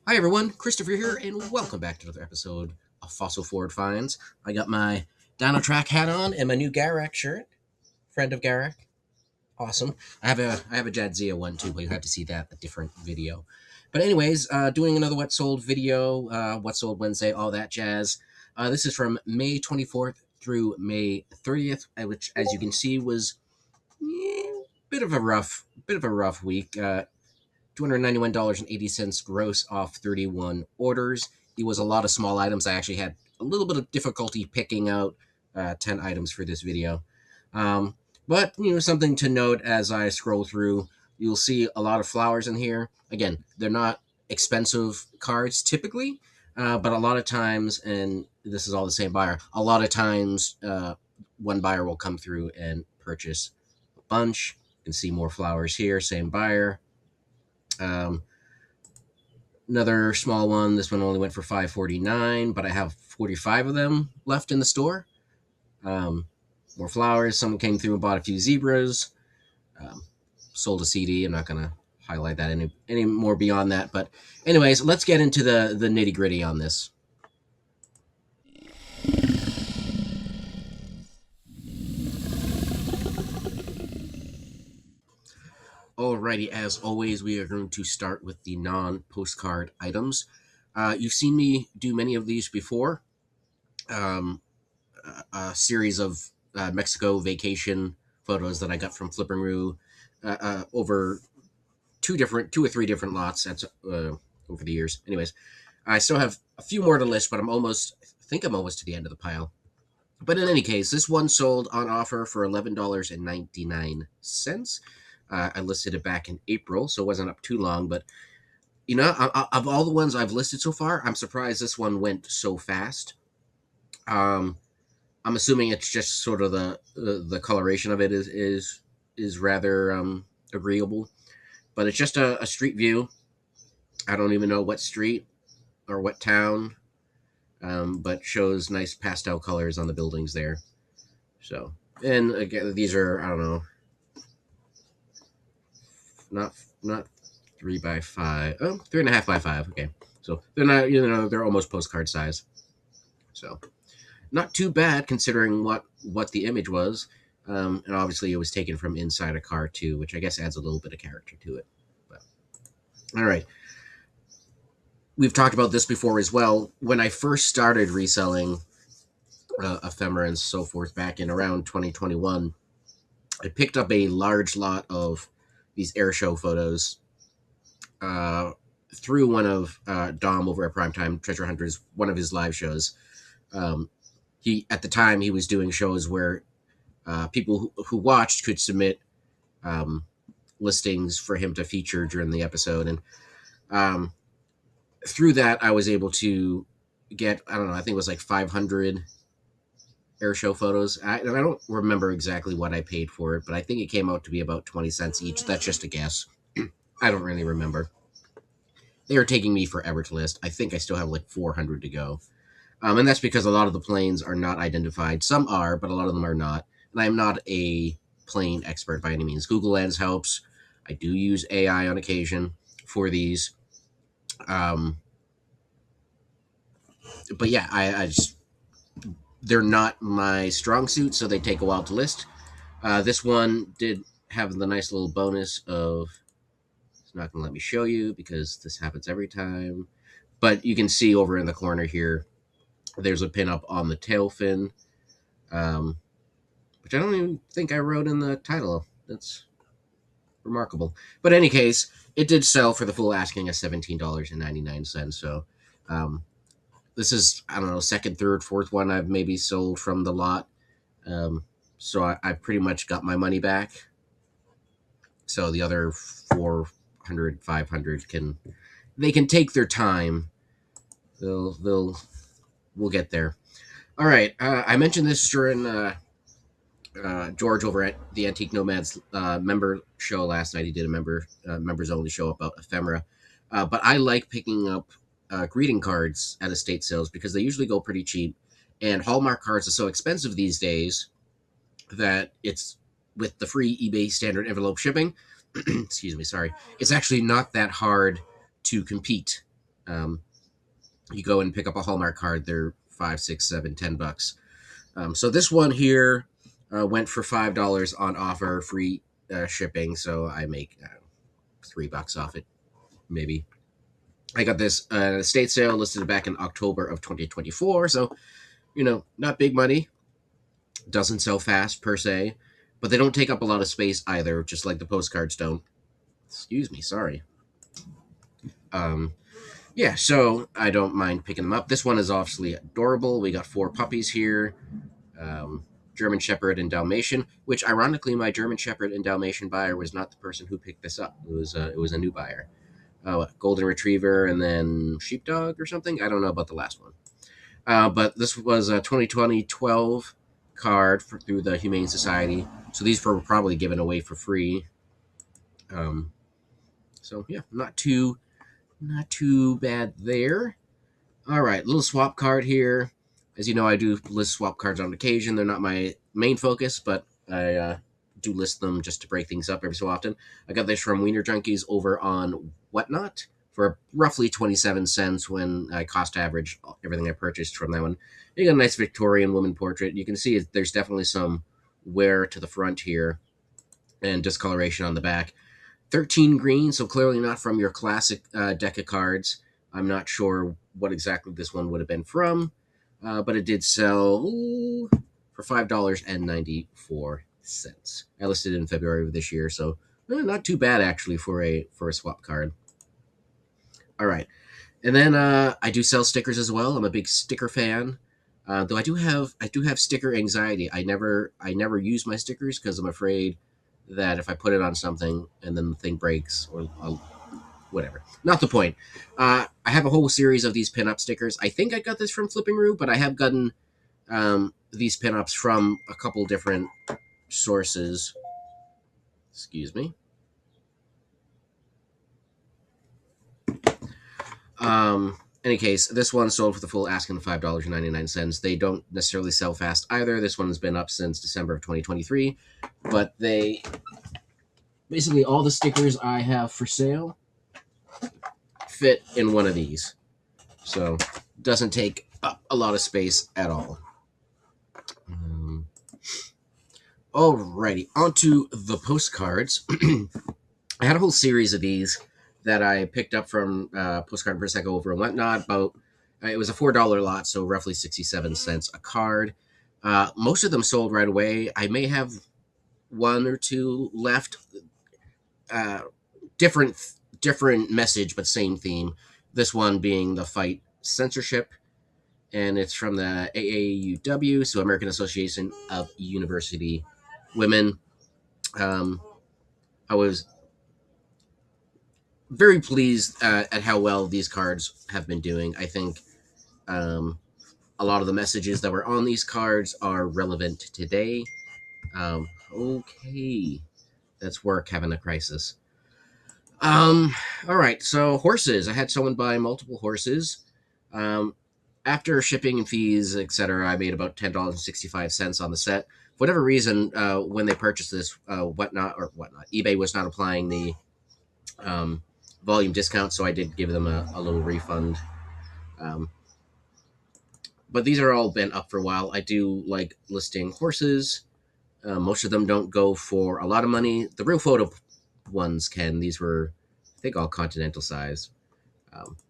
Hi everyone, Christopher here, and welcome back to another episode of Fossil Forward Finds. I got my Dino Track Hat on and my new Garak shirt. Friend of Garak, awesome. I have a Jadzia one too, but you have to see that a different video. But anyways, doing another What Sold video, What Sold Wednesday, all that jazz. This is from May 24th through May 30th, which, as you can see, was bit of a rough week. $291.80 gross off 31 orders. It was a lot of small items. I actually had a little bit of difficulty picking out 10 items for this video. But, something to note as I scroll through, you'll see a lot of flowers in here. Again, they're not expensive cards typically, but a lot of times, and this is all the same buyer, a lot of times one buyer will come through and purchase a bunch. You can see more flowers here, same buyer. Um, Another small one. This one only went for $5.49, but I have 45 of them left in the store. More flowers. Someone came through and bought a few zebras. Um, Sold a CD. I'm not gonna highlight that any more beyond that. But anyways, let's get into the nitty gritty on this. Alrighty, as always, we are going to start with the non-postcard items. You've seen me do many of these before. Um, a series of Mexico vacation photos that I got from Flipperoo over two or three different lots. That's over the years. Anyways, I still have a few more to list, but I think I'm almost to the end of the pile. But in any case, this one sold on offer for $11.99. I listed it back in April, so it wasn't up too long. But of all the ones I've listed so far, I'm surprised this one went so fast. Um, I'm assuming it's just sort of the coloration of it is rather agreeable, but it's just a street view. I don't even know what street or what town, but shows nice pastel colors on the buildings there. So, and again, these are, I don't know, not 3 by 5. Oh, 3.5 by 5. Okay, so they're not, they're almost postcard size. So not too bad considering what the image was. And obviously, it was taken from inside a car too, which I guess adds a little bit of character to it. But all right, we've talked about this before as well. When I first started reselling ephemera and so forth back in around 2021, I picked up a large lot of these air show photos uh, through one of Dom over at Primetime Treasure Hunters, one of his live shows. He at the time he was doing shows where people who watched could submit um, listings for him to feature during the episode, and um, through that I was able to get, I don't know, I think it was like 500 air show photos. And I don't remember exactly what I paid for it, but I think it came out to be about 20 cents each. That's just a guess. I don't really remember. They are taking me forever to list. I think I still have like 400 to go. And that's because a lot of the planes are not identified. Some are, but a lot of them are not. And I'm not a plane expert by any means. Google Lens helps. I do use AI on occasion for these. Um, but yeah, I just, they're not my strong suit, so they take a while to list. This one did have the nice little bonus of, it's not going to let me show you because this happens every time. But you can see over in the corner here, there's a pin up on the tail fin, um, which I don't even think I wrote in the title. That's remarkable. But in any case, it did sell for the full asking of $17.99. So this is, I don't know, second, third, fourth one I've maybe sold from the lot. So I pretty much got my money back. So the other 400, 500 can take their time. We'll get there. All right. I mentioned this during George over at the Antique Nomads member show last night. He did a members only show about ephemera. But I like picking up greeting cards at estate sales because they usually go pretty cheap. And Hallmark cards are so expensive these days that it's, with the free eBay standard envelope shipping, excuse me, sorry, it's actually not that hard to compete. You go and pick up a Hallmark card, they're $5, $6, $7, $10. So this one here went for $5 on offer, free shipping. So I make $3 off it, maybe. I got this estate sale, listed back in October of 2024. So, not big money. Doesn't sell fast per se, but they don't take up a lot of space either, just like the postcards don't. Excuse me, sorry. Yeah, so I don't mind picking them up. This one is obviously adorable. We got 4 puppies here. German Shepherd and Dalmatian, which ironically my German Shepherd and Dalmatian buyer was not the person who picked this up. It was a new buyer. Golden Retriever and then Sheepdog or something. I don't know about the last one. But this was a 2012 card through the Humane Society. So these were probably given away for free. So yeah, not too bad there. All right, little swap card here. As you know, I do list swap cards on occasion. They're not my main focus, but I do list them just to break things up every so often. I got this from Wiener Junkies over on Whatnot for roughly 27 cents when I cost average everything I purchased from that one. You got a nice Victorian woman portrait. You can see there's definitely some wear to the front here and discoloration on the back. 13 green, so clearly not from your classic deck of cards. I'm not sure what exactly this one would have been from, but it did sell for $5.94. I listed it in February of this year, so not too bad actually for a swap card. All right, and then I do sell stickers as well. I'm a big sticker fan, though I do have sticker anxiety. I never use my stickers because I'm afraid that if I put it on something and then the thing breaks or whatever. Not the point. I have a whole series of these pinup stickers. I think I got this from Flipping Roo, but I have gotten these pinups from a couple different sources. Excuse me. Any case, this one sold for the full asking $5.99. They don't necessarily sell fast either. This one's been up since December of 2023, but basically all the stickers I have for sale fit in one of these, so doesn't take up a lot of space at all. Alrighty, onto the postcards. I had a whole series of these that I picked up from Postcard Prosecco over and Whatnot. It was a $4 lot, so roughly 67 cents a card. Most of them sold right away. I may have one or two left. Different message, but same theme. This one being the fight censorship, and it's from the AAUW, so American Association of University Women. I was very pleased at how well these cards have been doing. I think a lot of the messages that were on these cards are relevant today. Okay, that's work having a crisis. All right, so horses. I had someone buy multiple horses. After shipping and fees, etc., I made about $10.65 on the set. For whatever reason, when they purchased this, Whatnot, eBay was not applying the volume discount, so I did give them a little refund. But these are all been up for a while. I do like listing horses. Most of them don't go for a lot of money. The real photo ones can. These were, I think, all Continental size.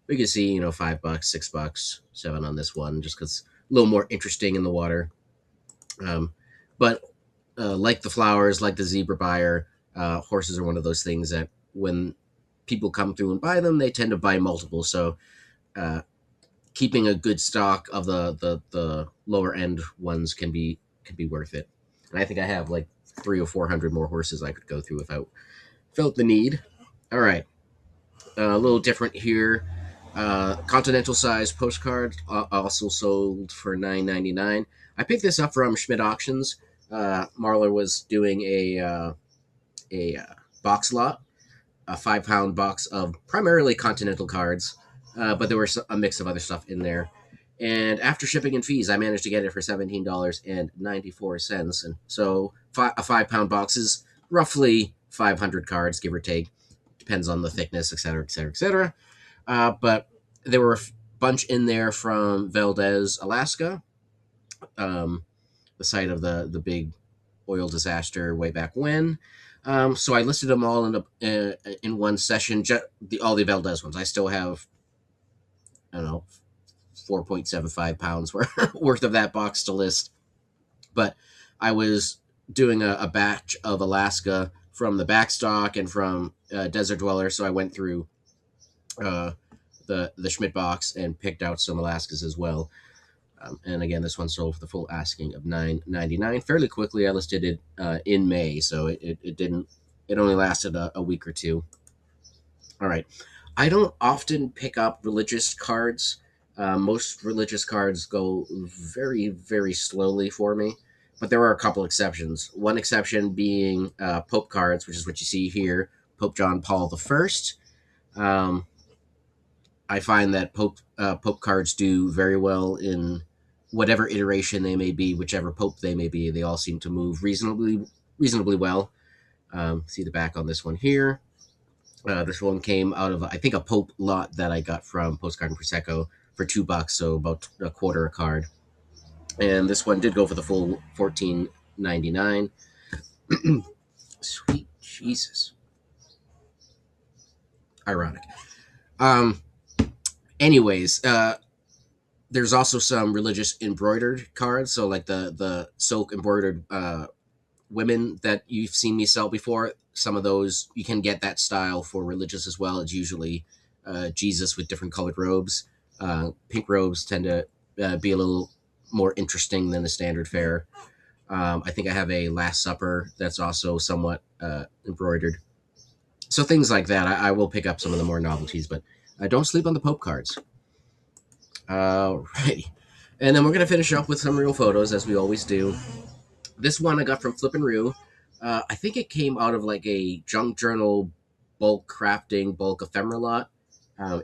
We can see, $5, $6, $7 on this one, just because a little more interesting in the water. But like the flowers, like the zebra buyer, horses are one of those things that when people come through and buy them, they tend to buy multiple. So keeping a good stock of the lower end ones can be worth it. And I think I have like 300 or 400 more horses I could go through if I felt the need. All right. A little different here. Continental size postcard also sold for $9.99. I picked this up from Schmidt Auctions. Marla was doing a box lot, a 5-pound box of primarily Continental cards, but there was a mix of other stuff in there. And after shipping and fees, I managed to get it for $17.94. And so a 5-pound box is roughly 500 cards, give or take. Depends on the thickness, etc., etc., etc. But there were a bunch in there from Valdez, Alaska, the site of the big oil disaster way back when. So I listed them all in one session. All the Valdez ones. I still have, I don't know, 4.75 pounds worth of that box to list. But I was doing a batch of Alaska from the backstock and from Desert Dweller, so I went through uh, the Schmidt box and picked out some Alaskas as well. And again, this one sold for the full asking of $9.99 fairly quickly. I listed it in May, so it didn't. It only lasted a week or two. All right. I don't often pick up religious cards. Most religious cards go very, very slowly for me, but there are a couple exceptions. One exception being Pope cards, which is what you see here, Pope John Paul I. I find that Pope cards do very well in whatever iteration they may be, whichever Pope they may be. They all seem to move reasonably well. See the back on this one here. This one came out of, I think, a Pope lot that I got from Postcard and Prosecco for $2, so about a quarter a card. And this one did go for the full $14.99. Sweet Jesus. Ironic. Anyways, there's also some religious embroidered cards, so like the silk embroidered women that you've seen me sell before. Some of those you can get that style for religious as well. It's usually Jesus with different colored robes. Pink robes tend to be a little more interesting than the standard fare. I think I have a Last Supper that's also somewhat embroidered. So things like that. I will pick up some of the more novelties, but don't sleep on the Pope cards. Alrighty. And then we're going to finish up with some real photos, as we always do. This one I got from Flippin' Roo. I think it came out of like a junk journal bulk crafting, bulk ephemera lot.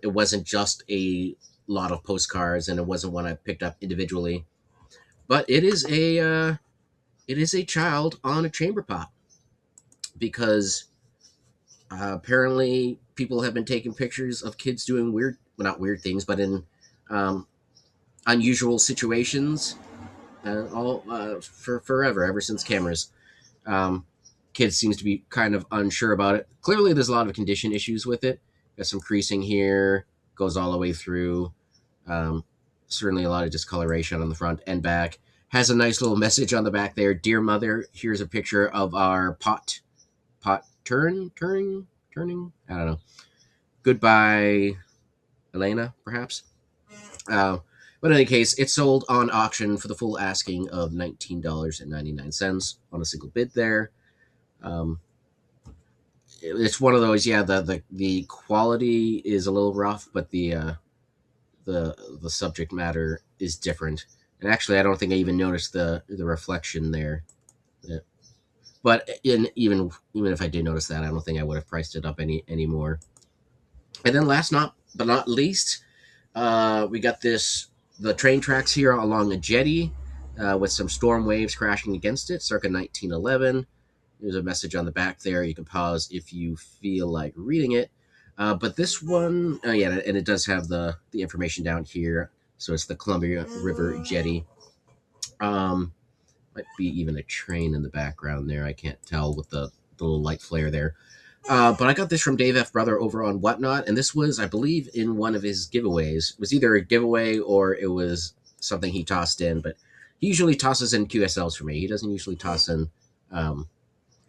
It wasn't just a lot of postcards, and it wasn't one I picked up individually. But it is a child on a chamber pot, because apparently people have been taking pictures of kids doing weird, well, not weird things, but in unusual situations, all for forever, ever since cameras. Kids seems to be kind of unsure about it. Clearly, there's a lot of condition issues with it. Got some creasing here, goes all the way through. Certainly a lot of discoloration on the front and back. Has a nice little message on the back there. Dear Mother, here's a picture of our pot turning. I don't know. Goodbye, Elena, perhaps. But in any case, it sold on auction for the full asking of $19.99 on a single bid there. It's one of those, yeah. The quality is a little rough, but the subject matter is different. And actually, I don't think I even noticed the reflection there. Yeah. But even if I did notice that, I don't think I would have priced it up any more. And then last but not least, we got the train tracks here along a jetty with some storm waves crashing against it, circa 1911. There's a message on the back there. You can pause if you feel like reading it. But this one, yeah, and it does have the information down here. So it's the Columbia River Jetty. Might be even a train in the background there. I can't tell with the little light flare there. But I got this from Dave F. Brother over on Whatnot, and this was, I believe, in one of his giveaways. It was either a giveaway or it was something he tossed in, but he usually tosses in QSLs for me. He doesn't usually toss in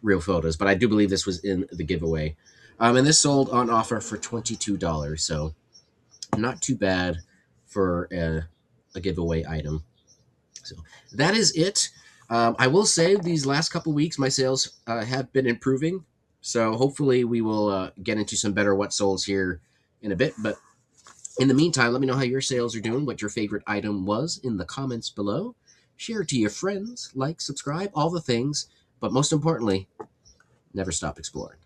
real photos, but I do believe this was in the giveaway. And this sold on offer for $22, so not too bad for a giveaway item. So that is it. I will say these last couple weeks, my sales have been improving. So hopefully we will get into some better what solds here in a bit. But in the meantime, let me know how your sales are doing, what your favorite item was in the comments below. Share it to your friends, like, subscribe, all the things. But most importantly, never stop exploring.